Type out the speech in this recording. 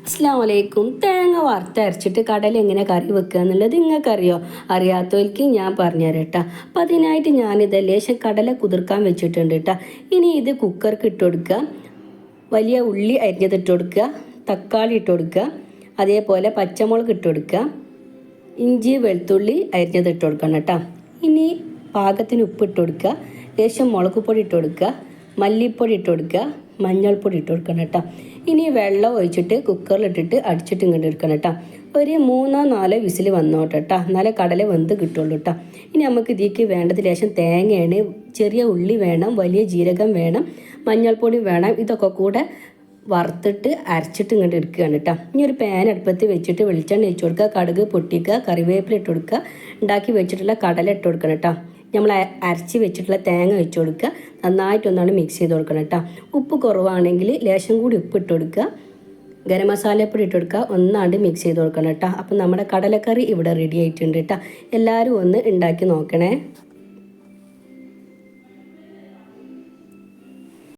അസ്സലാമു അലൈക്കും. തേങ്ങ വറുത്തരച്ചിട്ട് കടല എങ്ങനെ കറി വെക്കുക എന്നുള്ളത് നിങ്ങൾക്കറിയോ? അറിയാത്തവർക്ക് ഞാൻ പറഞ്ഞുതരാം കേട്ടോ. അപ്പം അതിനായിട്ട് ഞാനിത് ലേശം കടല കുതിർക്കാൻ വെച്ചിട്ടുണ്ട് കേട്ടോ. ഇനി ഇത് കുക്കർക്ക് ഇട്ട് കൊടുക്കുക. വലിയ ഉള്ളി അരിഞ്ഞതിട്ട് കൊടുക്കുക, തക്കാളി ഇട്ട് കൊടുക്കുക, അതേപോലെ പച്ചമുളക് ഇട്ട് കൊടുക്കുക, ഇഞ്ചി വെളുത്തുള്ളി അരിഞ്ഞതിട്ട് കൊടുക്കണം കേട്ടോ. ഇനി പാകത്തിന് ഉപ്പ് ഇട്ട് കൊടുക്കുക, ലേശം മുളക് പൊടി ഇട്ട് കൊടുക്കുക, മല്ലിപ്പൊടി ഇട്ട് കൊടുക്കുക, മഞ്ഞൾപ്പൊടി ഇട്ട് കൊടുക്കണം കേട്ടോ. ഇനി വെള്ളം ഒഴിച്ചിട്ട് കുക്കറിലിട്ടിട്ട് അടിച്ചിട്ട് ഇങ്ങോട്ട് എടുക്കണം കേട്ടോ. ഒരു 3-4 വിസിൽ വന്നോട്ടെ കേട്ടോ, എന്നാലേ കടല വെന്ത് കിട്ടുള്ളൂ കേട്ടോ. ഇനി നമുക്ക് ഇതിലേക്ക് വേണ്ടത് ലേശം തേങ്ങയാണ്, ചെറിയ ഉള്ളി വേണം, വലിയ ജീരകം വേണം, മഞ്ഞൾപ്പൊടി വേണം. ഇതൊക്കെ കൂടെ വറുത്തിട്ട് അരച്ചിട്ട് ഇങ്ങോട്ട് എടുക്കുകയാണ് കേട്ടോ. ഇനി ഒരു പാൻ അടുപ്പത്ത് വെച്ചിട്ട് വെളിച്ചെണ്ണ ഒഴിച്ച് കൊടുക്കുക, കടുക് പൊട്ടിക്കുക, കറിവേപ്പില ഇട്ട് കൊടുക്കുക, ഉണ്ടാക്കി വെച്ചിട്ടുള്ള കടല ഇട്ട് കൊടുക്കണം കേട്ടോ. നമ്മൾ അരച്ച് വെച്ചിട്ടുള്ള തേങ്ങ വെച്ച് കൊടുക്കുക, നന്നായിട്ടൊന്നാണ് മിക്സ് ചെയ്ത് കൊടുക്കണം കേട്ടോ. ഉപ്പ് കുറവാണെങ്കിൽ ലേശം കൂടി ഉപ്പ് ഇട്ട് കൊടുക്കുക, ഗരം മസാലപ്പൊടി ഇട്ട് കൊടുക്കുക, ഒന്നാണ്ട് മിക്സ് ചെയ്ത് കൊടുക്കണം കേട്ടോ. അപ്പം നമ്മുടെ കടലക്കറി ഇവിടെ റെഡി ആയിട്ടുണ്ട് കേട്ടോ. എല്ലാവരും ഒന്ന് ഉണ്ടാക്കി നോക്കണേ.